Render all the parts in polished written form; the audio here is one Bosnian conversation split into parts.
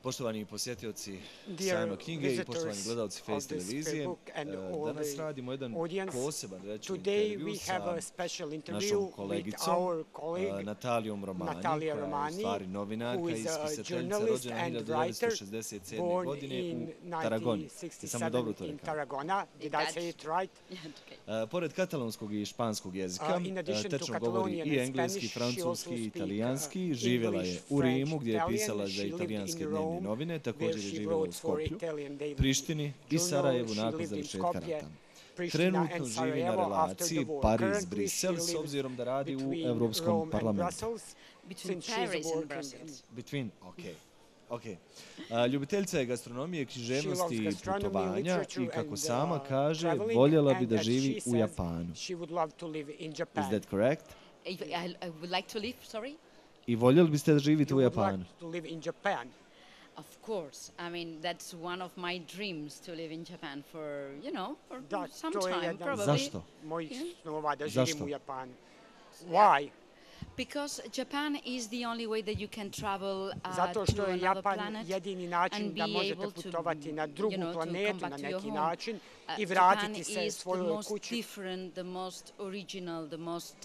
Poštovani posjetioci sajma knjige i poštovani gledalci Face televizije, danas radimo jedan poseban intervju sa našom kolegicom Natalijom Romani, koja je u stvari novinarka i spisateljica rođena 1967. godine u Tarragoni. Samo dobro to rekao. Pored katalonskog i španskog jezika, tečno govori i engleski, francuski i italijanski. Živjela je u Rimu gdje je pisala za italijanske dnevne novine, također je živjela u Skoplju, Prištini i Sarajevu nakon završetka rata. Trenutno živi na relaciji Pariz-Brisel s obzirom da radi u Europskom parlamentu. Ljubiteljica je gastronomije, književnosti i putovanja i, kako sama kaže, voljela bi da živi u Japanu. Is that correct? I would like to live, sorry? I voljeli biste da živite u Japanu? Of course. I mean, that's one of my dreams to live in Japan for, you know, for some time, probably. Zašto? Zašto? Why? Because Japan is the only way that you can travel Zato što to je another Japan planet jedini način and be da možete able to, putovati na drugu you know, to come planetu back na to your neki home. način i Japan vratiti se is the svojoj most kući. different, the most original, the most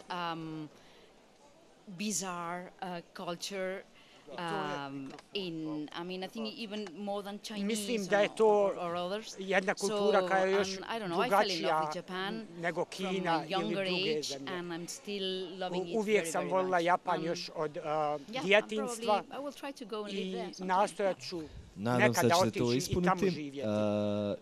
bizarre culture. I mean, I think even more than Mislim Chinese da je to or others. jedna kultura koja je još I don't know, I fell in love drugačija with Japan nego from Kina a ili younger druge age, zemlje. and I'm still loving it Uvijek very, sam very volila much. Japan još od djetinjstva I will try to go and live i there sometime. nastojat ću Nadam se da nekada ćete to otići i tamo ispuniti. živjeti.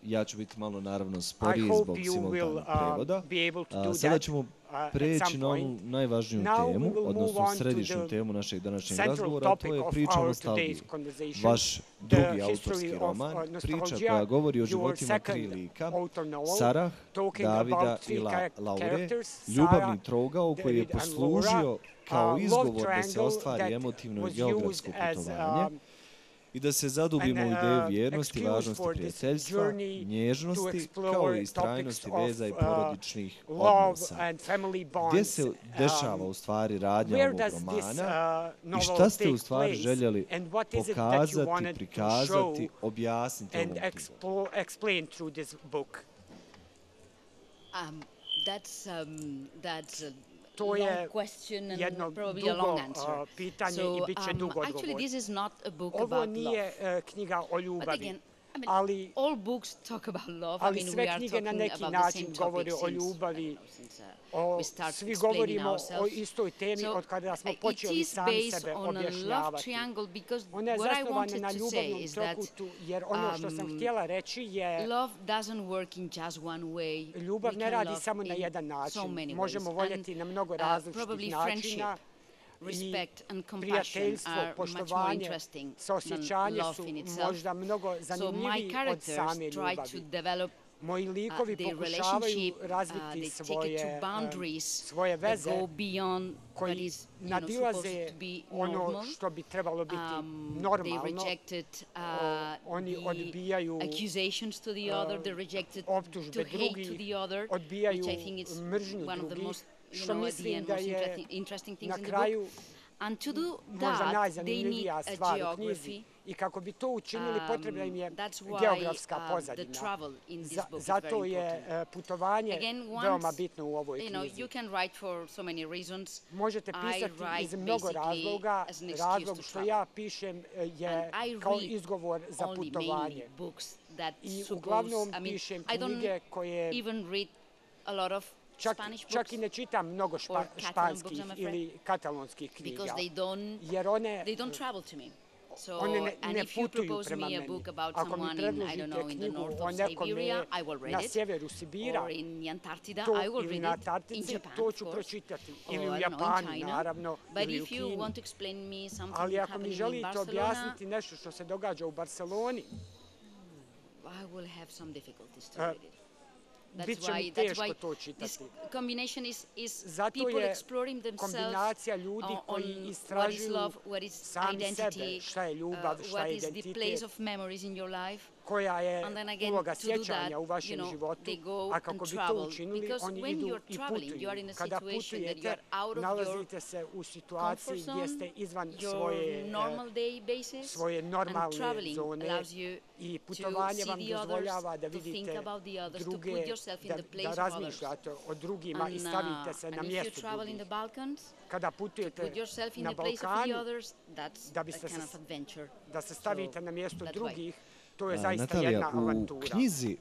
Ja ću biti malo, naravno, I sporiji hope zbog you simultanog will prevoda. be able to do Sada that ćemo at preći some na onu point. najvažniju Now we temu, will move odnosno on to središnju the temu našeg današnjeg central razgovora, a to topic je of priča o our nostalgiji. today's conversation, Vaš drugi autorski history roman, of priča nostalgia, koja govori o your životima tri second lika, author novel, Sarah, talking Davida about i three Laure, characters, ljubavni Sarah, trougao koji je David and poslužio Laura, kao love izgovor da se triangle ostvari that emotivno i was geografsko used as, putovanje i da se zadubimo u ideju vjernosti, excuse važnosti for this prijateljstva, journey to nježnosti, explore kao i topics istrajnosti of, veza i porodičnih love odnosa. and family Gdje bonds. se dešava u stvari radnja Where ovog does this romana i novel šta ste u take stvari place željeli and what is it that you pokazati, wanted to prikazati, show objasniti and ovom knjigom? explain through this book? That's a To je long question and jedno probably a dugo long answer. pitanje i bit će dug Actually, odgovor. this is not a book Ovo about nije love. knjiga o But ljubavi, again, I mean, ali all books talk about love. I ali mean, sve we are knjige na talking neki about the način same govore topic o since, I ljubavi. don't know, since we start Svi explaining govorimo o ourselves. istoj temi od kada smo počeli It is sami based sebe on a love objašnjavati. triangle because Ona je what I zasnovana wanted na to say ljubavnom is that trokutu, jer ono što sam htjela reći je love doesn't work in just one way. ljubav We ne can radi love samo na in jedan so način. many Možemo ways. voljeti na mnogo And, različitih probably načina. respect and compassion Prijateljstvo, are much more poštovanje, interesting than saosjećanje love su in itself. možda mnogo So my zanimljiviji od characters same try to ljubavi. develop Moji likovi their pokušavaju relationship, razviti they take it to boundaries svoje that veze go beyond what koji is, supposed nadilaze to be ono normal. što bi trebalo biti They normalno. rejected Oni the odbijaju accusations to the other, they rejected to optužbe hate to drugih, the other, odbijaju which I think is mržnju one of the drugih, most, što at the mislim end, da most je interesting things na in the kraju book. And to do možda that, they need najzanimljivija a stvar u knjizi. geography. I kako bi to učinili, potrebna im je That's why geografska the pozadina. travel in this book is Zato very je important. putovanje Again, veoma bitno u ovoj you know, knjizi. you can write for so many reasons. Možete I pisati write iz mnogo basically razloga. as an excuse Razlog to što travel. ja pišem je And I kao read izgovor za only putovanje. mainly books that I suppose, uglavnom I mean, pišem I don't knjige koje even read a lot of Spanish čak books i ne čitam mnogo or Catalan španskih books, I'm afraid, ili katalonskih knjiga, because jer one they don't travel to me. So, one and ne if you putuju propose prema me a meni. book about Ako mi someone in, I predložite don't know, in the knjigu north o of Siberia, nekome I will read na it. sjeveru Sibira, Or in Antarctica, to, I will ili read na it. In Antarktici, Japan, to of ću course. pročitati. Or, Ili I u don't know, in Japanu, China. naravno, But ili u if you Kini. want to explain me something Ali ako mi happening in želite Barcelona, objasniti nešto što se događa u Barceloni, I will have some difficulties to read it. bit će mi teško to čitati. This combination is Zato people je exploring themselves kombinacija ljudi koji on what is istražuju love, what is sami sebe, identity, šta je ljubav, šta what je is the place identitet, of memories in your life. koja je And then again, uloga to do sjećanja that, u vašem životu, they go a kako and bi to travel. učinili, Because oni when idu you're i traveling, putuju. you are in a Kada situation that you putujete, are out of your nalazite se u situaciji comfort gdje zone, ste izvan your normal day basis, svoje and normalne traveling zone allows you i to putovanje see vam the others, dozvoljava da to think vidite about the others, to druge, put yourself in the place da of others. razmišljate o drugima i stavite se na And if you mjesto travel in drugih. the Balkans, Kada to putujete put yourself in na the place of the Balkanu, others, that's da a biste kind se of adventure. da se stavite na mjesto that's drugih, to je zaista Natalija, jedna u avantura. knjizi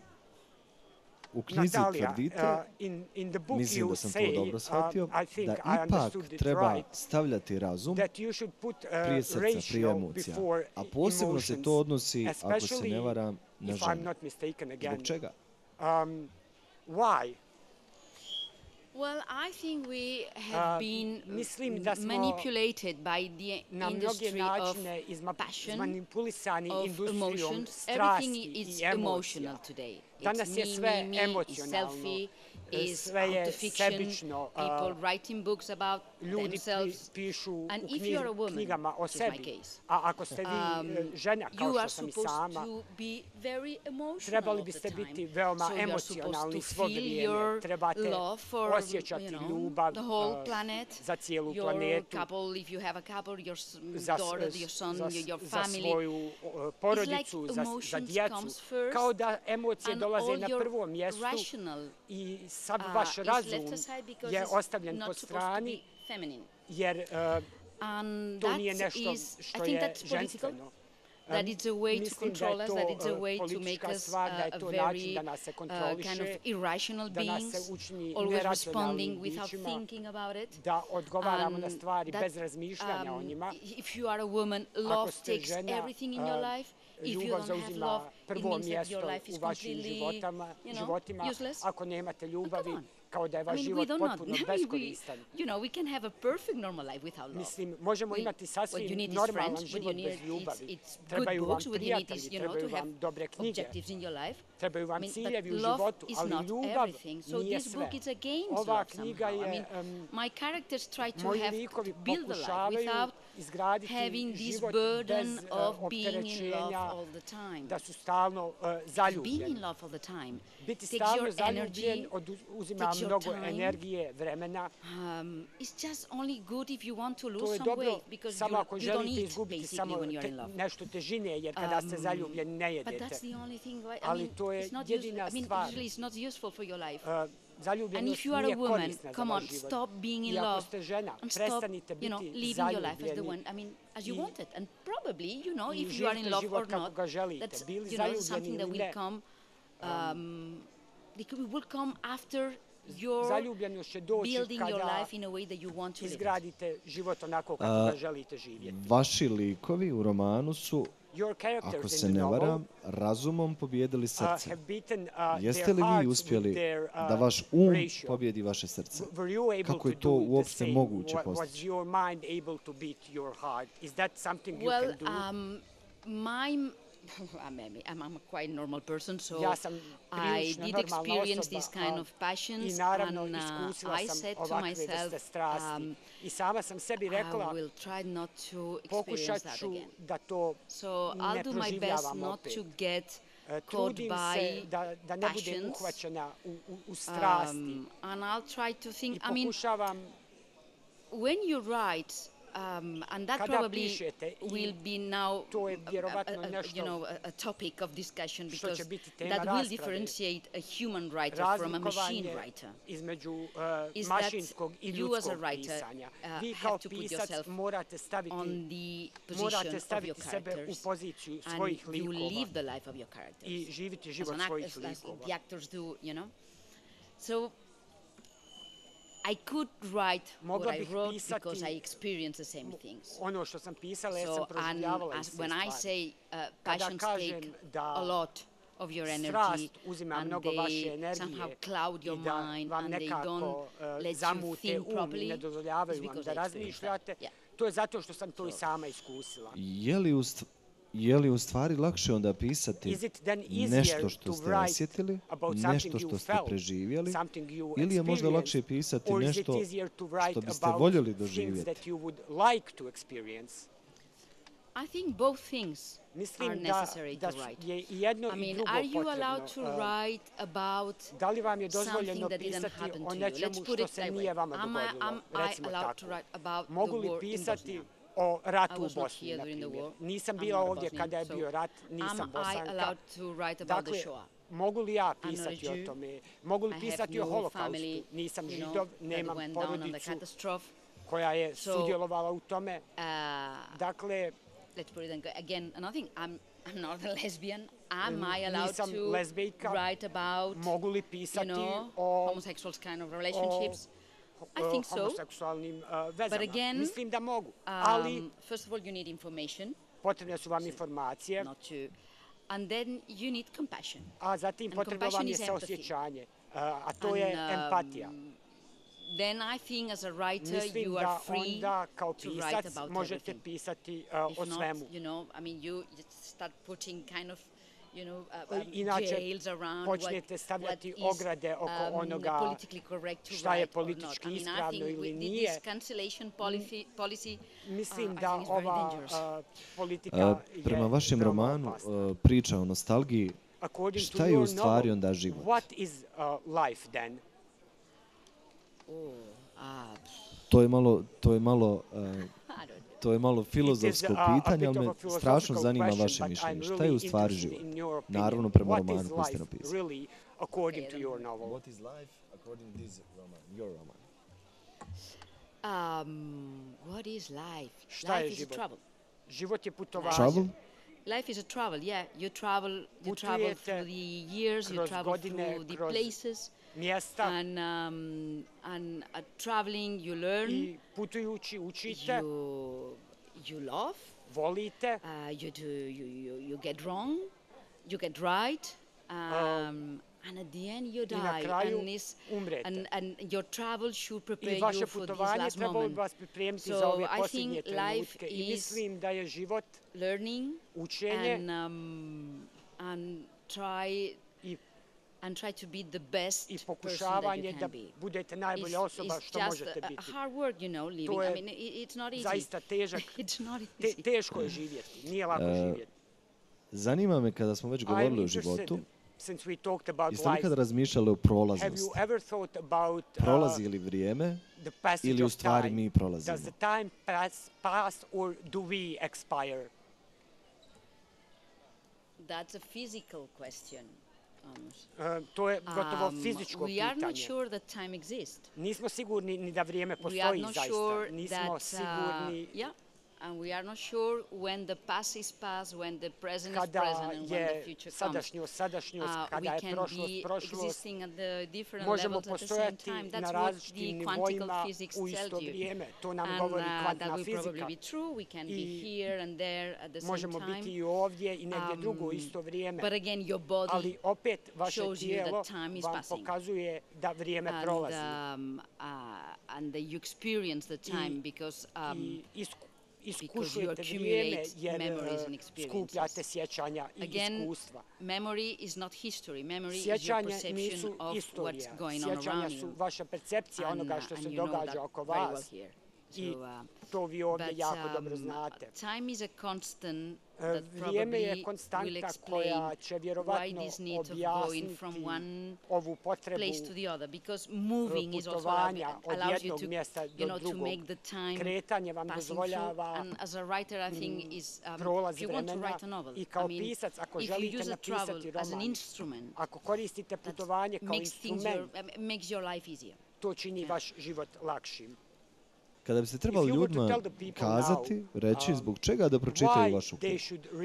Natalia, tvrdite, in the book mislim you da sam to say, dobro shvatio, I think da I ipak understood it treba right, stavljati razum that you should put prije srca, prije ratio emocija. before A posebno se to emotions, odnosi, ako se ne varam, na if I'm žene. not mistaken again. Zbog čega? Why? Well, I think we have been mislim da smo manipulated by the na mnoge industry of načine passion, izmanipulisani of industrijom emotions. strasti Everything i is emocija. emotional today. Danas je It's sve me, is emocionalno, selfie, is sve je autofiction, sebično. people writing books about Ljudi themselves. pišu u And if you're a woman, knjigama o which is my sebi. case, A ako ste vi žena, kao you što are sam i supposed sama, to be very emotional trebali all the biste time. biti veoma So you are emocionalni supposed to svo feel vrijeme. your Trebate love for, osjećati ljubav the whole planet, za cijelu your planetu, couple, if you have a couple, your za, daughter, your son, your za family. svoju porodicu, It's like za emotions djecu. comes first, Kao da emocije and dolaze all na your prvo mjesto rational i sav vaš is razum left aside because je it's ostavljen not po supposed to strani, be feminine. jer And to nije that nešto is, I što think je that's political. ženstveno. That it's a way to Mislim da control je us, to that it's a way to make politička us stvar, da je a to način da very nas se kind kontroliše, of irrational da nas se beings, učini always responding neracionalnim without bićima, thinking about it. da odgovaramo na stvari that, bez razmišljanja o njima. If you are a woman, Ako love ste takes žena, everything in your life. If you ljubav don't have zauzima love, it prvo means that mjesto your life is u vašim completely, životima. useless. Ako nemate ljubavi, Come on. kao da je vaš we život do not. potpuno We, beskoristan. we can have a perfect normal life without love. Mislim, možemo imati what you sasvim need is normalan friends, what život you need bez ljubavi. it's good Trebaju vam books, what you need prijatelji, is, to trebaju have vam dobre knjige, objectives in your life. trebaju vam but ciljevi u love životu, is ali not ljubav everything. So nije this sve. book is against Ova love knjiga somehow. je, My characters try to moji have likovi to build the life pokušavaju without izgraditi having this život burden bez of being in love opterećenja, all the time. da su stalno Being zaljubljeni. in love all the time Biti takes stalno your zaljubljen energy, uzima takes your mnogo time. energije, vremena. It's just only good if you want to To lose je some dobro weight because samo ako you don't želite eat izgubiti basically samo when you're in love. nešto težine, jer kada ste zaljubljeni ne But jedete. that's the only thing. I Ali mean, to je it's not jedina stvar. usually it's not useful for your life. And Zaljubljenost if you are a nije woman, korisna za come on, vaš život. stop being in I ako love ste žena, and stop, prestanite biti living your life as the one. zaljubljeni As you i- want it. And probably, i if you are in živite love život or kako not, ga želite, that's bili something zaljubljeni that ili will ne. come. Will come after your Zaljubljenost će doći building your kada life in a way that you want to live it. izgradite život onako kako ga želite živjeti. Vaši likovi u romanu su, Your characters ako in se the ne novel, varam, razumom pobijedili srce. have beaten Jeste their li vi hearts uspjeli with their da vaš um ratio. pobjedi vaše srce? Were you able Kako je to to do the uopšte same? moguće Was postići? your mind able to beat your heart? Is that something you Well, can do? I'm a quite normal person, so Ja sam I prilično did normalna experience osoba, this kind of passions, i naravno and iskusila I sam said to ovakve vrste myself, strasti. I sama sam sebi rekla, I will try not to experience pokušat that ću again. da to So ne I'll do my best proživljavam not opet. to get caught Trudim se by da ne budem passions, uhvaćena u strasti. and I'll try to think. I I mean, pokušavam, when you write, and that kada probably pišete, i will be now to je vjerovatno nešto a topic of discussion, što because će biti tema that will rasprave. differentiate a human writer from a machine Razlikovanje writer. između Is that mašinskog i you as a ljudskog writer pisanja. Vi have kao to put pisac yourself morate on the position morate of your staviti sebe u characters, poziciju and svojih you likova live the life of your characters. i živiti As život an svojih actor, as likova. the actors do, So I could write Mogla what I bih wrote pisati because I experienced the same things. Ono što sam pisala, ja So, sam and proživljavala iste when I stvari. say passions kažem take da a lot of your energy, Strast uzima and mnogo vaše they energije somehow cloud your i da mind, vam and they nekako don't let you zamute think um i properly, ne dozvoljavaju it's vam because da I experienced that. razmišljate. Yeah. To je zato što sam to i sama iskusila. Je li je li u stvari lakše onda pisati nešto što ste osjetili, nešto što ste preživjeli, ili je možda lakše pisati nešto što biste voljeli doživjeti? I think both things are necessary to write. I mean, are you allowed to write about something that didn't happen to you? Let's put it that way. Am I allowed to write about the war in Bosnia? O ratu u Bosni, na primjer. Nisam bila ovdje kada je bio rat, nisam Bosanka. Dakle, mogu li ja pisati o tome? Mogu li pisati o holokaustu? Nisam Židov, nemam porodicu koja je sudjelovala u tome. Dakle, let's put it again, another thing, I'm not a lesbian. Am I allowed to write about, homosexual kind of relationships? I think so. Homoseksualnim vezama. But again, mislim da mogu. Ali, first of all, you need information. Potrebne su vam informacije. And then you need compassion. A zatim potrebno vam je saosjećanje. A to je empatija. Then I think as a writer you are free to write about možete pisati o svemu. You know, I mean, you start putting kind of, Inače, počnete stavljati ograde oko onoga šta je politički ispravno ili nije. Mislim da ova politika je... Prema vašem romanu Priča o nostalgiji, šta je u stvari onda život? What is life then? To je malo filozofsko pitanje, ali me strašno zanima vaše mišljenje. Šta je u stvari život? Naravno, prema romanu koji ste napisali. What is life according to this roman, your roman? What is life? Šta je život? Život je putovanje. Travel? Life is a travel, yeah. You travel through the years, you travel through the places. Mjesta. And traveling, you learn. I putujući učite. You love. Volite. You get wrong. You get right. And at the end you die. I na kraju umrete. And your travel should prepare you for this last moment. Vas pripremiti za ove posljednje trenutke. I mislim da je život learning, učenje and try to be the best i pokušavanje da budete najbolja osoba što možete biti. It's just a hard work, living. I mean, it's not easy. Zaista težak. It's not easy. Teško je živjeti, nije lako živjeti. Zanima me kada smo već govorili o životu, jeste li kada razmišljali o prolaznosti? Prolazi li vrijeme ili u stvari mi prolazimo? Does the time pass or do we expire? That's a physical question. To je gotovo fizičko pitanje. We are not sure that time exists. Nismo sigurni ni da vrijeme postoji zaista. Nismo sigurni. And we are not sure when the past is past, when the present is present, and when the future comes. Kada je prošlost, prošlost, možemo postojati na različitim nivoima u isto vrijeme. To nam govori kvantna fizika. I možemo biti i ovdje i negdje drugo u isto vrijeme. Ali opet vaše tijelo vam pokazuje da vrijeme prolazi. And that you experience the time because iskušujete vrijeme jer skupljate sjećanja i iskustva. Memory is not history. Memory is your perception of what's going on around you. Sjećanja su vaša percepcija onoga što se događa oko vas. I to vi ovdje jako dobro znate. Time is a constant that vrijeme je probably will konstanta koja će vjerovatno objasniti ovu potrebu putovanja od jednog mjesta do drugog. Kretanje vam dozvoljava prolaz vremena i kao pisac, ako želite napisati roman, ako koristite putovanje kao instrument, to čini vaš život lakšim. Kada biste trebali ljudima kazati, reći zbog čega da pročitaju vašu knjigu,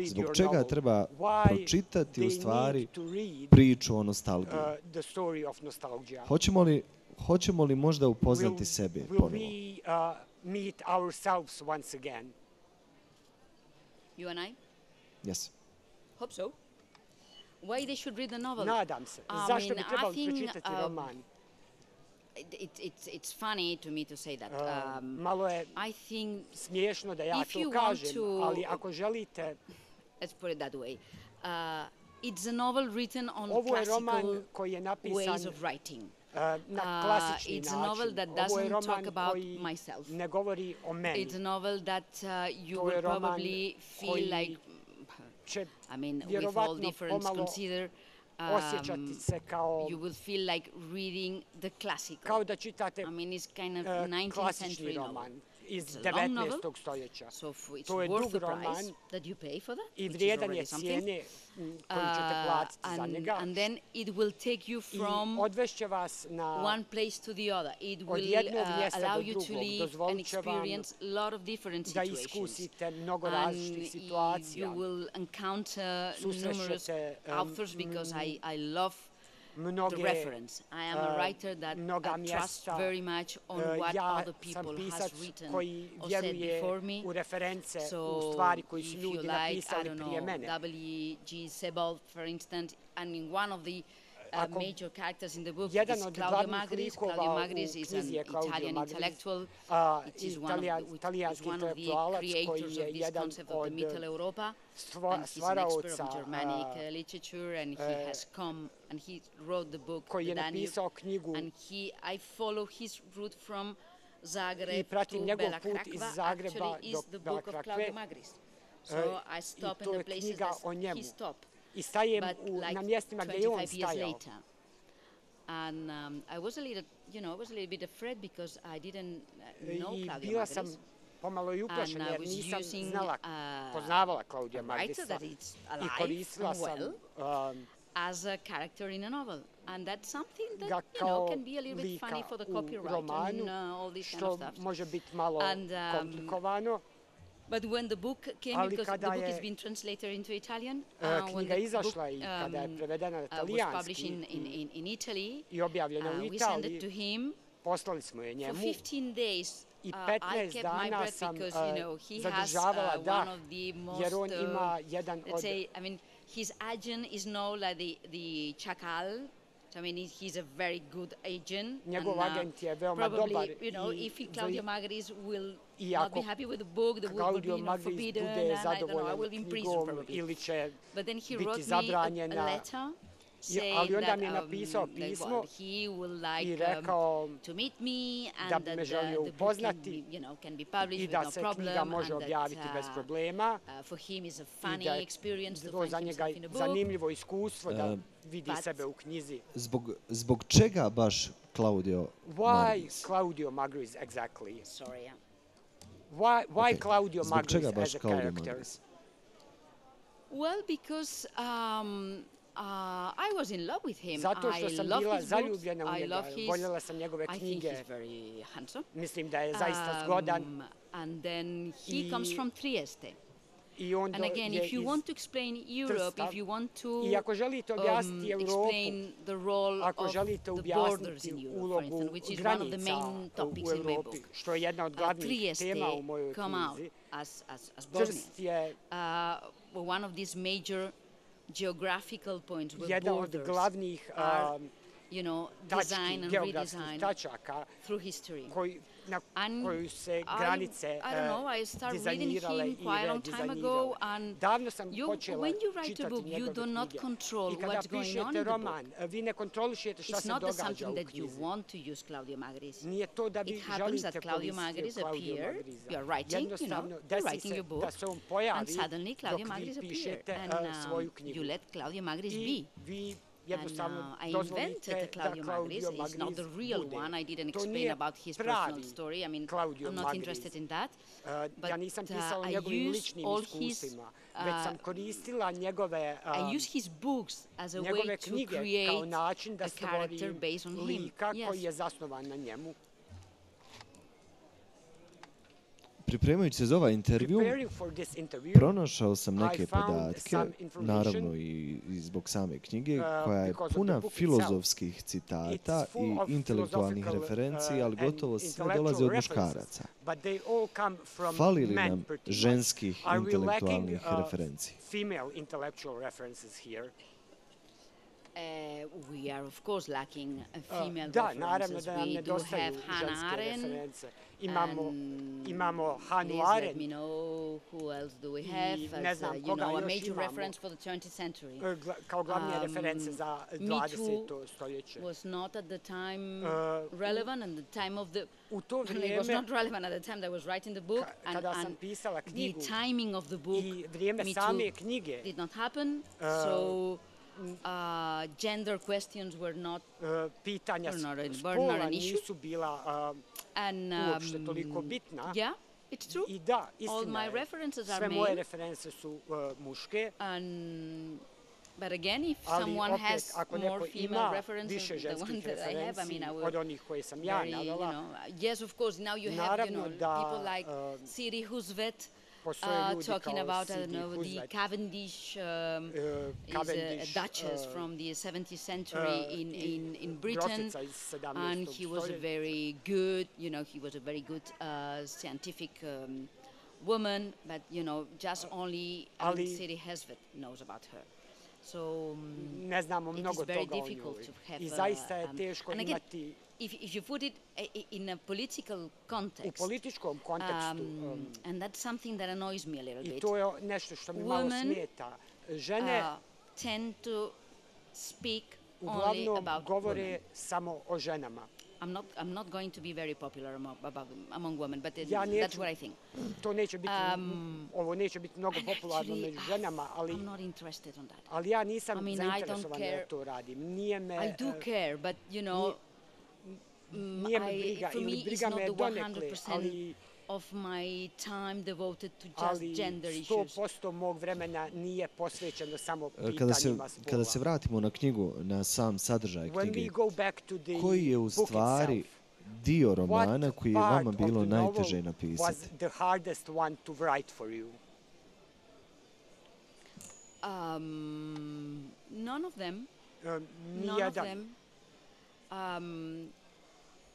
zbog čega treba pročitati u stvari priču o nostalgiji. Hoćemo li možda upoznati sebe ponovo? You and I? Yes. Hope so. Why they should read the novel? Nadam se. Zašto bi trebali pročitati roman? It's funny to me to say that. Malo je smiješno da ja to kažem, ali ako želite let's put it that way. It's a novel written on classical ways of writing. It's a novel that doesn't talk about myself. It's a novel that you will probably feel like, I mean, with all difference considered, you will feel like reading the classical. I mean, it's kind of 19th century novel. Iz It's a long novel, 19. stoljeća. So it's To je worth dug the roman price that you pay for that, i which is vrijedan already je something. cijene koju ćete platiti za njega. And then it will take you I from odvešće vas na one place to the other. It od will jednog mjesta allow do you to drugog. live and Dozvolit će vam experience a lot of different da situations. iskusite mnogo And različitih situacija. you will encounter numerous Susrećete authors because I love the mnoge reference. I am a writer that mnoga trusts mjesta. very much on what Ja other sam people pisac has written koji or said vjeruje before me. u reference, u So stvari koji su if you ljudi like, I napisali don't prije know, mene. W.G. Sebald, for instance, and in one of the Ako major characters in the book jedan is od Claudio glavnih Magris. likova Claudio u Magris is an knjizi je Claudio Italian Magris, intellectual. It is italijanski one of the intelektualac koji creators je of this jedan concept of the od Mittel Europa. And he's an expert stvaraoca of Germanic literature, and he has come and he wrote the book koji je The Danube, napisao knjigu and I follow his route from i Zagreb pratim to njegov Bela put iz Krakva. Zagreba Actually is do the Bela book of Krakve. Claudio Magris. So I stop I in to the je places knjiga o that njemu. he stopped. I stajem But like na mjestima gdje je on 25 years stajao. later. And I was a little bit afraid because I didn't know I Claudio bila sam Magris. pomalo i uplašena And I jer was nisam using, znala, poznavala Claudia a writer Magrisa that is i alive koristila and sam well as a character in a novel. And that's something ga that, kao can be a little bit lika funny for the u copyright romanu, and all this kind što of stuff. može biti malo And, komplikovano. But when the book came, Ali because the kada book je has been translated into Italian, when knjiga the izašla book i kada je prevedena na was published talijanski in Italy, i objavljena u we sent it to Italiji, him. poslali smo je For njemu 15 days, i I 15 kept my dana breath sam because, he has zadržavala one dah of the most, jer on ima jedan let's od say, I mean, his agent is now like the Chacal. So, I mean, he's a very good agent. Njegov agent je veoma probably, dobar if Claudio Magris will I not be ako happy with the book, the book will Claudio be Magris forbidden, bude and I don't know, I zadovoljan will be in prison knjigom probably. ili će But then he biti wrote me a zabranjena. letter saying Ali onda that, mi je napisao that, pismo well, he would i like rekao to meet me da and bi me that želio the book can upoznati be, can be published i with da no se knjiga problem, može and that objaviti bez problema for him is a i funny da je experience to to find za njega himself in a book. zanimljivo iskustvo da vidi but- sebe u knjizi. Zbog čega baš Claudio Why Magris? Claudio Magris exactly? Sorry, yeah. Why Okay. Claudio Zbog Magris čega as baš a Claudio character? Magris? Well, because I was in love with him. Zato što sam I love bila his books. zaljubljena u I njega. love his. Voljela sam njegove I think knjige. he's very handsome. Mislim da je zaista zgodan. And then he I- comes from Trieste. I onda And again, je if you iz want to explain Europe, Trsta. if you want to I ako želite objasniti Europu, explain the role ako of želite the borders objasniti in Europe, for ulogu instance, which is one of the granica main topics u in my Europi, book. što je jedna od glavnih Trieste tema u mojoj come out knjizi, as Bosnians. Trst je One of these major geographical points where jedan od borders glavnih are, design and geografskih redesign tačaka through history. na And koju se granice I don't know, I started reading dizajnirale him i quite a long time ago, redizajnirale. and Davno sam počela when you write a čitati book, you njegove do not knjige. control I kada what's going on pišete in the roman, vi ne kontrolišete šta It's se not događa something u that you knjizi. want to use Claudio Magris. Nije to da vi It happens that želite Claudio Magris koristiti Claudio appear, Magrisa. you are writing, Jednostavno, you're desi writing se your book, da se on pojavi and suddenly Claudio dok Magris vi appear, pišete and svoju knjigu. you let Claudio Magris I be. vi And jednostavno I dozvolite invented the da Claudio Magris. Claudio It's not the Magris real bude. one. I didn't To explain nije about his pravi personal story. I mean, Claudio I'm not Magris. interested in that. Ja nisam But, pisala o I njegovim use ličnim all his, iskustvima, već sam koristila njegove I use his books as a njegove way to knjige kao create način da a character stvorim based on him. lika koji Yes. je zasnovan na njemu. Pripremajući se za ovaj intervju, Preparing for this interview, pronašao sam neke I found podatke, some information, naravno i zbog same knjige, koja je because of the puna book itself. filozofskih citata It's full of i intelektualnih philosophical, referenci, ali and gotovo sve intellectual dolazi od references, muškaraca. but they all come from Fali li men nam pretty much. ženskih Are we lacking intelektualnih referenci? female intellectual references here? We are, of course, lacking female references. We do have Hannah Arendt. Imamo Hanu Please Arendt. let me know who else do we have as a major reference for the 20th century. Kao glavne reference za 20. stoljeće. Was not at the time relevant, and the time of the... U to vrijeme... It was not relevant at the time that I was writing the book, kada sam pisala knjigu, the timing of the book, i vrijeme same knjige, did not happen, so gender questions were not pitanja spola nisu bila uopšte toliko bitna. Yeah, it's true. I da, all my istina je, references are sve male. moje reference su muške. But again, if Ali someone opet, has ako more neko female ima references više than the one ženskih that I have, I mean, I referenci will od onih koje sam ja navela, yes, of course, now you have, naravno da people like Siri Huzvet, postoje ljudi talking kao about, I Siri don't know, the Huzvet, Cavendish, is a duchess from the 17th century in Britain, Brosica iz 17. and he was a very good, he was a very good scientific woman, but, just only Siri Huzvet knows about her. So ne znamo mnogo toga o njoj. I zaista je teško imati... If you put it in a political context, u političkom kontekstu, and that's something that annoys me a little bit. I to je nešto što mi malo smeta. Žene tend to speak only uglavnom about govore women. Samo o ženama. I'm not going to be very popular among women, but that's what I think. To neće biti, ovo neće biti mnogo popularno među ženama, ali... I'm not interested on that. Ali ja nisam zainteresovana da to radim. Nije me... I do care, but nije me briga, ili briga me donekle, ali... of my time devoted to just gender issues. 100% mog vremena nije posvećeno samo pitanjima spola. Kada se vratimo na knjigu, na sam sadržaj knjige, koji je u stvari dio romana koji je vama bilo najteže napisati? Was the hardest one to write for you? None of them. None of them.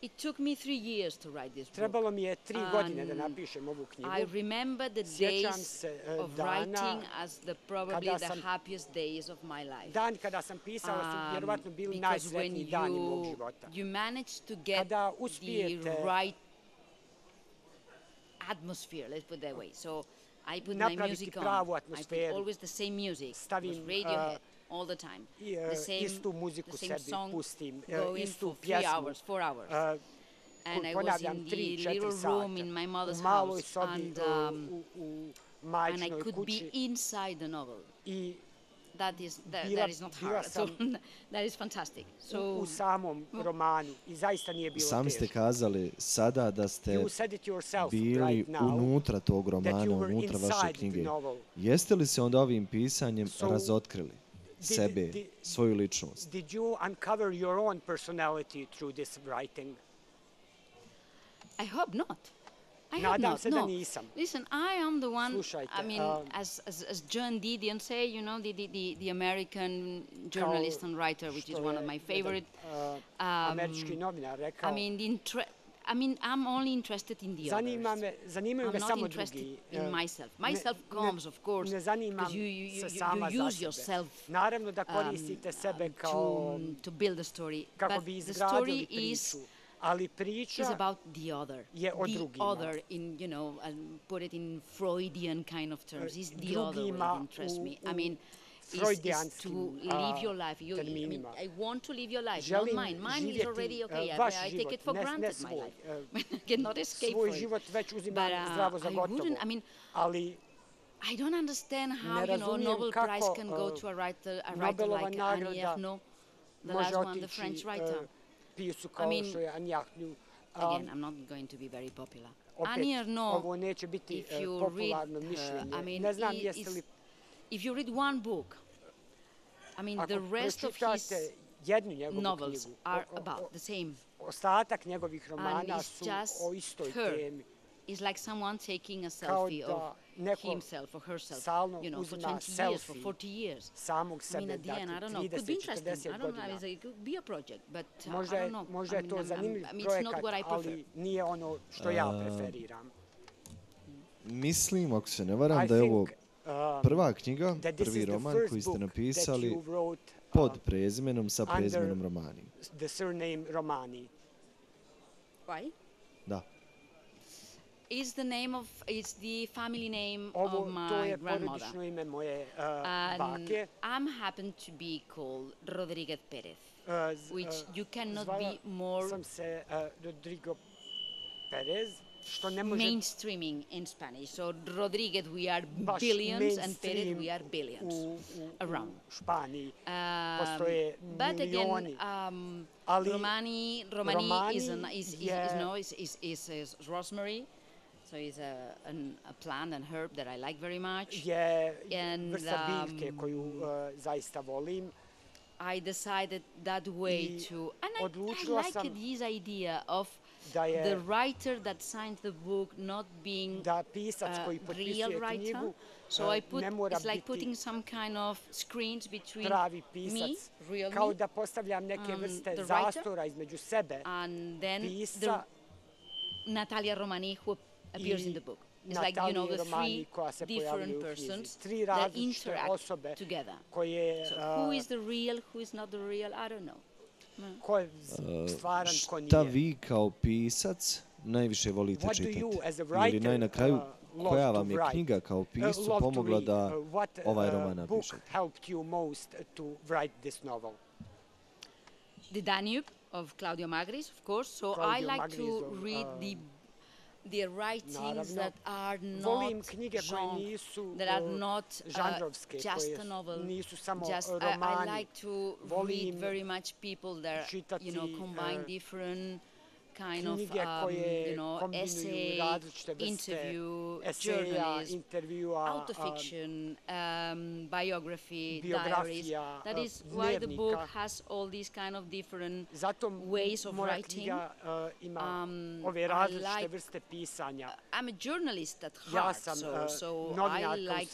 It took me 3 years to write this book. Trebalo mi je 3 godine da napišem ovu knjigu. I remember the days of writing as probably the happiest days of my life. Dan kada sam pisala su vjerovatno bili najsretniji dani mog života. You manage to get the right atmosphere, let's put it that way. So I put my music on. I put always the same music. Stavim Radiohead. All the time. Istu muziku sebi pustim, istu pjesmu. 4 hours. And I was in the little room in my mother's house. And I could be inside the novel. That is not hard. So, that is fantastic. U samom romanu. I zaista nije bilo teško. Sami ste kazali sada da ste bili unutra tog romana, unutra vaše knjige. Jeste li se onda ovim pisanjem razotkrili sebe, svoju ličnost? Did you uncover your own personality through this writing? I hope not. Nadam se da nisam. Listen, I am the one, I mean, as John Didion say, the American journalist and writer, which is one of my favorite. Američki novinar rekao. I mean, I'm only interested in the others. Zanimaju me samo drugi. I'm not interested in myself. Myself comes, of course, because you use yourself to build a story. But the story is about the other. The other, put it in Freudian kind of terms, is the other that interests me. I mean, is to live your life. I want to live your life, not mine. Mine is already okay. I take it for granted, my life. I cannot escape from it. But I wouldn't, I mean, I don't understand how, Nobel Prize can go to a writer like Annie Ernaux, the last one, the French writer. I mean, again, I'm not going to be very popular. Annie Ernaux, if you read her, I mean, if you read one book, I mean, the rest of his novels are about the same. And it's just her. It's like someone taking a selfie of himself or herself, for 20 years, for 40 years. I mean, at the end, I don't know, it could be interesting. I don't know, it could be a project, but I don't know. I mean, it's not what I prefer. Mislim, ako se ne varam, da je ovo prva knjiga, prvi roman koji ste napisali pod prezimenom sa prezimenom Romani. Why? Da. It's the family name of my grandmother. And I'm happen to be called Rodriguez Perez, which you cannot be more mainstreaming in Spanish. So Rodriguez, we are billions, and Perez, we are billions around. But again, Romani is rosemary. So it's a plant and herb that I like very much. And I decided that way to, and I like this idea of the writer that signs the book not being a real writer. So I put, it's like putting some kind of screens between me, real me, the writer, and then the Natalia Romani who appears in the book. It's like, you know, the three different persons that interact together. So who is the real, who is not the real, I don't know. Šta vi kao pisac najviše volite čitati? Ili na kraju, koja vam je knjiga kao piscu pomogla da ovaj roman napišete? The Danube of Claudio Magris, of course. So I like to read the writings that are not genre, that are not just a novel. Just I like to read very much people that, you know, combine different kind of, you know, essay, interview, journalism, autofiction, biography, diaries. That is why the book has all these kind of different ways of writing. I'm a journalist at heart, so I like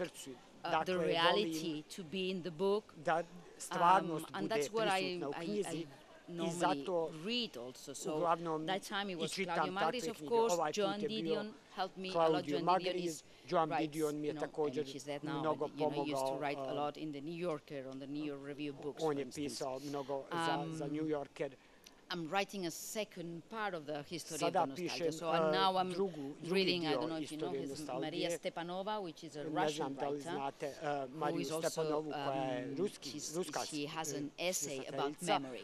the reality to be in the book, and that's what I normally read also. So that time it was Claudio Magris, of course. Joan Didion helped me a lot. Joan Didion writes, you know, and she's dead now, but, you know, used to write a lot in the New Yorker, on the New York Review books, for instance. I'm writing a second part of the History of the Nostalgia. So now I'm reading, I don't know if you know, Maria Stepanova, which is a Russian writer, who is also, she has an essay about memory.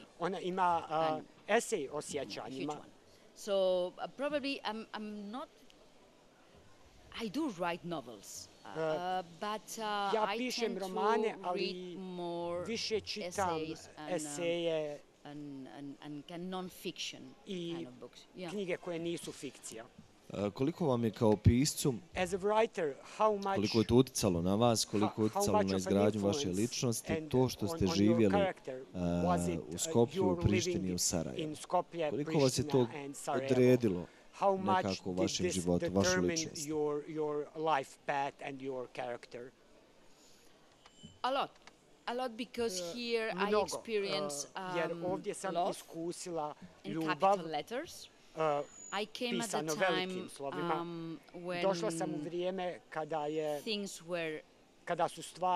Huge one. So probably I'm not, I do write novels, but I tend to read more essays and non-fiction kind of books. Knjige koje nisu fikcija. Koliko vam je kao piscu, koliko je to utjecalo na vas, koliko je utjecalo na izgradnju vaše ličnosti, to što ste živjeli u Skopju, u Prištini i u Sarajevu? Koliko vas je to odredilo nekako u vašem životu, vašu ličnost? A lot, because here I experience love in capital letters. I came at the time when things were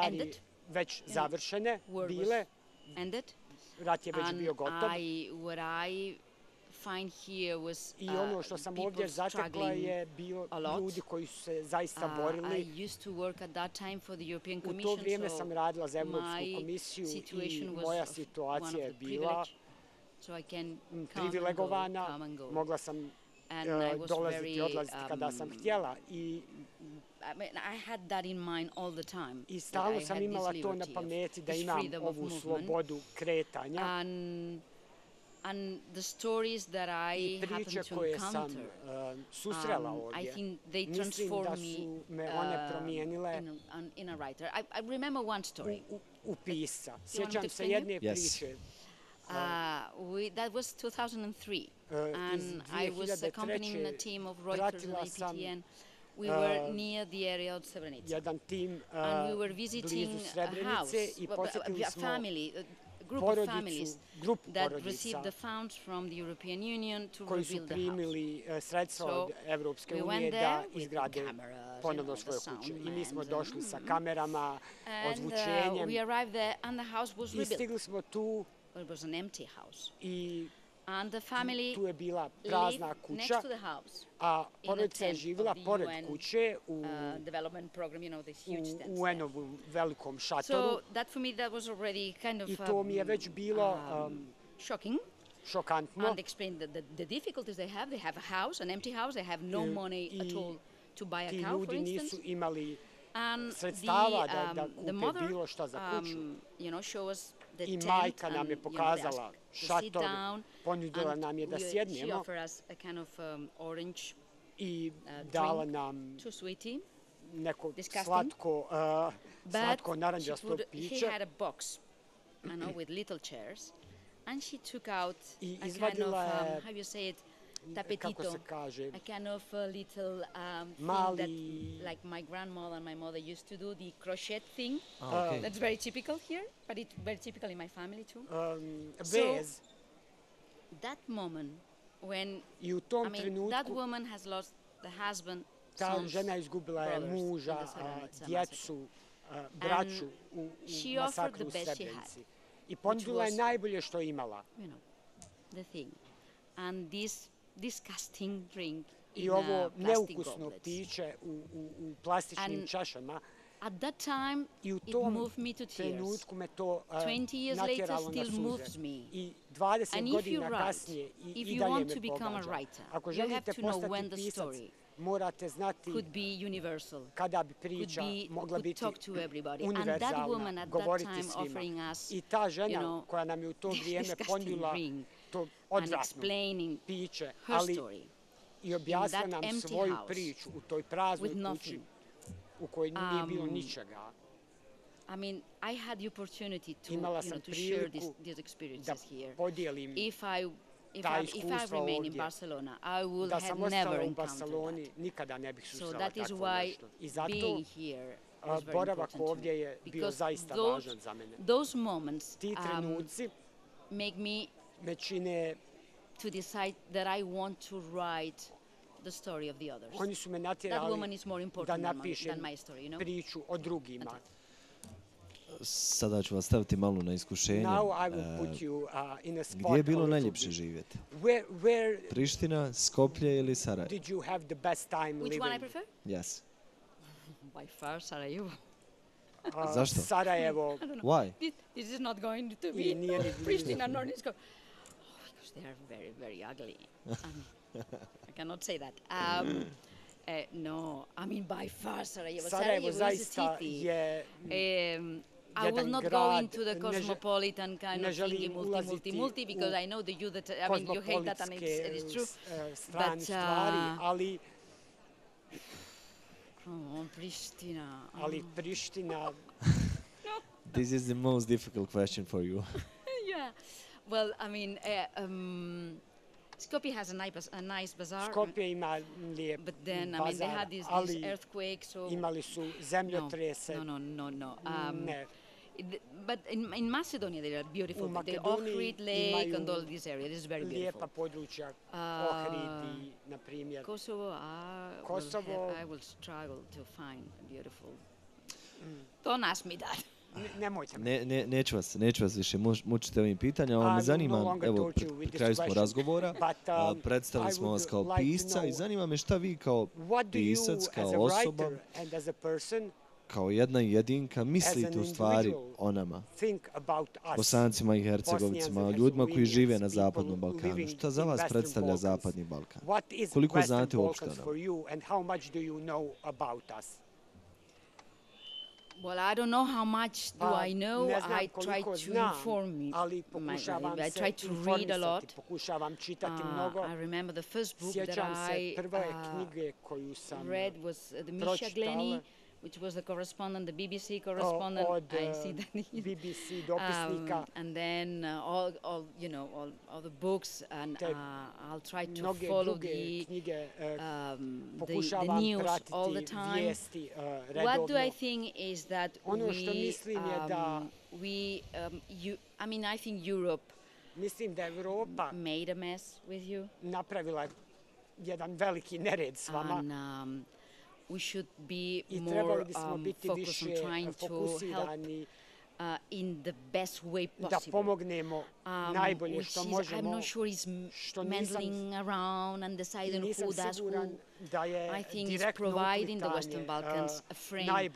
ended, ended, and what I find here was people struggling a lot. I used to work at that time for the European Commission, so my situation was one of the privilege, so I can come and go. And I was very, I had that in mind all the time. That I had this liberty of this freedom of movement. And the stories that I happen to encounter, I think they transform me in a writer. I remember one story. That was 2003, and I was accompanying a team of Reuters and APTN. We were near the area of Srebrenica, and we were visiting a house, a family, group of families that received the funds from the European Union to rebuild the house. So we went there with cameras, the sound and we arrived there and the house was rebuilt. It was an empty house. And the family lived next to the house in a tent of the UN development program, you know, this huge tent. So that for me, that was already kind of shocking. And explained the difficulties they have. They have a house, an empty house. They have no money at all to buy a cow, for instance. And the mother, you know, showed us the tent and, you know, to sit down, and she offered us a kind of orange drink, too sweety, disgusting. But she had a box, you know, with little chairs, and she took out a kind of, how you say it, tapetito, a kind of little thing that, like my grandmother and my mother used to do, the crochet thing. Okay. That's very typical here, but it's very typical in my family too. So, that moment when, I mean, that woman has lost the husband, sons, brothers, and she offered the best she had, which was, you know, the thing. And this disgusting drink in plastic goblets. And at that time, it moved me to tears. 20 years later, still moves me. And if you write, if you want to become a writer, you have to know when the story could be universal, could talk to everybody. And that woman at that time offering us, you know, this disgusting drink and explaining her story in that empty house with nothing. I mean, I had the opportunity to, you know, to share these experiences here. If I remain in Barcelona, I would have never encountered that. So that is why being here was very important to me, because those moments make me to decide that I want to write the story of the others. That woman is more important than my story, you know? Sada ću vas staviti malo na iskušenje. Gdje je bilo najljepše živjeti? Priština, Skoplje ili Sarajevo? Which one I prefer? Yes. By far, Sarajevo. Zašto? Sarajevo. Why? This is not going to be Pristina nor Nisko. Because they are very, very ugly. I cannot say that. No, I mean by far Sarajevo. Sarajevo is a city. I will not go into the cosmopolitan kind of thingy, multi, because I know that I mean, you hate that and it is true. But, oh, Pristina. This is the most difficult question for you. Yeah, well, I mean, Skopje has a nice bazaar. Skopje ima lijep but then, bazar, I mean, they had these earthquakes. So imali su zemljotrese. No. But in Macedonia they are beautiful. The Ohrid Lake and all this area, this is very beautiful. Lijepa područja, Ohridi, na primjer. Kosovo, I will struggle to find beautiful. Don't ask me that. Neću vas više mučiti ovim pitanjima, ali me zanima, evo, pred kraju smo razgovora, predstavili smo vas kao pisca i zanima me šta vi kao pisac, kao osoba, kao jedna jedinka mislite u stvari o nama, Bosancima i Hercegovicima, ljudima koji žive na Zapadnom Balkanu. Šta za vas predstavlja Zapadni Balkan? Koliko znate uopšte o nama? Well, I don't know how much do I know. I try to inform me. I try to read a lot. I remember the first book that I read was the Misha Gleni, which was the correspondent, the BBC correspondent. I see that BBC dopisnika. And then all the books, and I'll try to follow the news all the time. What do I think is that I think Europe made a mess with you. Napravila jedan veliki nered s vama. And we should be more focused on trying to help in the best way possible. Da pomognemo najbolje što možemo. I'm not sure he's meddling around and deciding who does who. I think he's providing the Western Balkans a frame.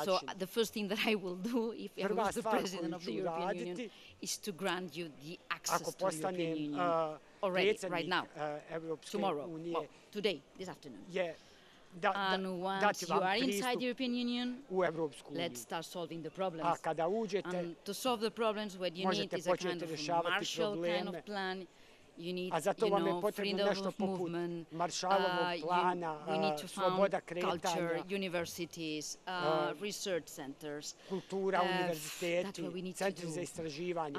So the first thing that I will do if I was the president of the European Union is to grant you the access to the European Union already, right now, tomorrow, well, today, this afternoon. And once you are inside the European Union, let's start solving the problems. And to solve the problems, what you need is a kind of Marshall kind of plan. You need, freedom of movement. We need to found culture, universities, research centers. Kultura, univerziteti, centri za istraživanje.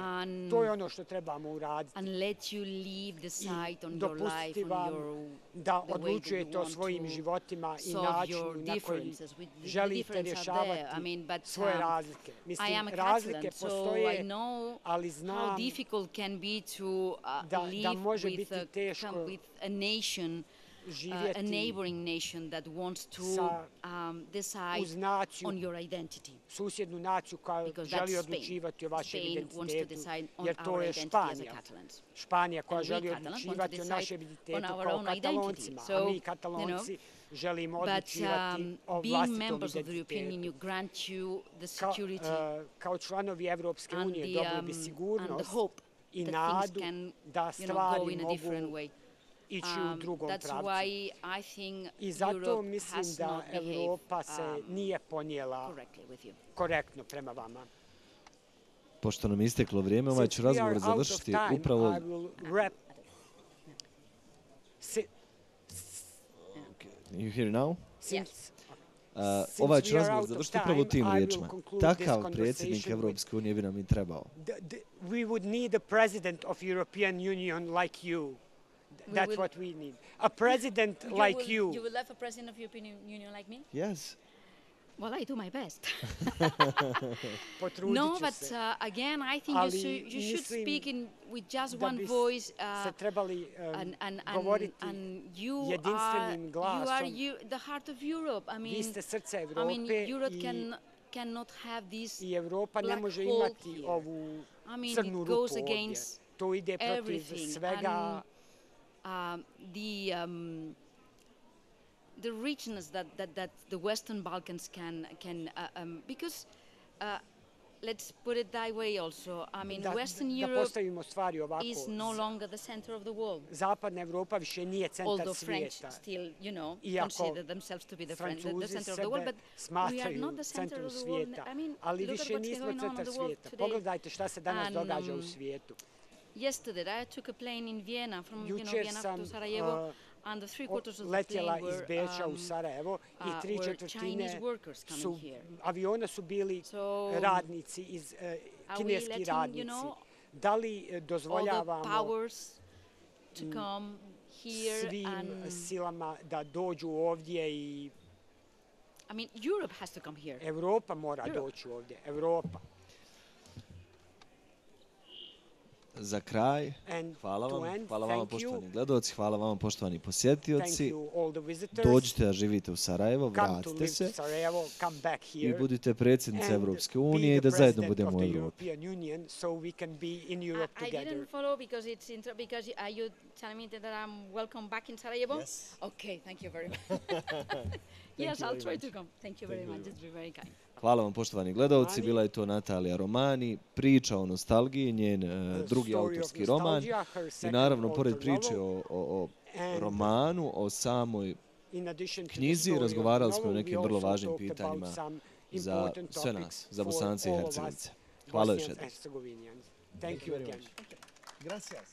To je ono što trebamo uraditi. And let you leave the site on your life, on your da odlučujete o svojim životima i načinu na koji želite rješavati svoje razlike. Mislim, razlike postoje, ali znam da može biti teško živjeti a neighboring nation that wants to decide on your identity. Susjednu naciju koja želi odlučivati o vašem identitetu, jer to je Španija. Španija koja želi odlučivati o našem identitetu kao Kataloncima, a mi Katalonci želimo odlučivati o vlastitom identitetu. Kao članovi Evropske unije dobili bi sigurnost i nadu da stvari mogu ići u drugom pravcu. I zato mislim da Evropa se nije ponijela korektno prema vama. Pošto nam je isteklo vrijeme, ovaj ću razgovor završiti upravo... You hear now? Ovaj ću razgovor završiti upravo tim riječima. Takav predsjednik Evropske unije bi nam i trebao. We would need a president of European Union like you. That's what we need. A president like you. You will have a president of European Union like me? Yes. Well, I do my best. No, but again, I think you should speak with just one voice. And you are the heart of Europe. I mean, Europe cannot have this black hole here. I mean, it goes against everything. And the richness that the Western Balkans can because let's put it that way also. I mean, Western Europe is no longer the center of the world. Zapadna Evropa više nije centar svijeta. Although French still, consider themselves to be the center of the world, but we are not the center of the world. I mean, look at what's going on in the world today. Pogledajte šta se danas događa u svijetu. Yesterday, I took a plane in Vienna from Vienna to Sarajevo, and the 3/4 of the plane iz Beča u Sarajevo i 3/4 su aviona su bili radnici iz kineski radnici. Da li dozvoljavamo svim silama da dođu ovdje i Europa mora doći ovdje, Europa. Za kraj, hvala vam. Hvala vama poštovani gledalci, hvala vama poštovani posjetioci. Dođite da živite u Sarajevo, vratite se i budite predsjednica Evropske unije i da zajedno budemo u Evropi. I didn't follow because are you telling me that I'm welcome back in Sarajevo? Yes. Okay, thank you very much. Yes, I'll try to come. Thank you very much. It's been very kind. Hvala vam poštovani gledalci, bila je to Natalija Romani, priča o nostalgiji, njen drugi autorski roman i naravno pored priče o romanu, o samoj knjizi, razgovarali smo o nekim vrlo važnim pitanjima za sve nas, za Bosance i Hercegovce. Hvala još jednom. Thank you again. Gracias.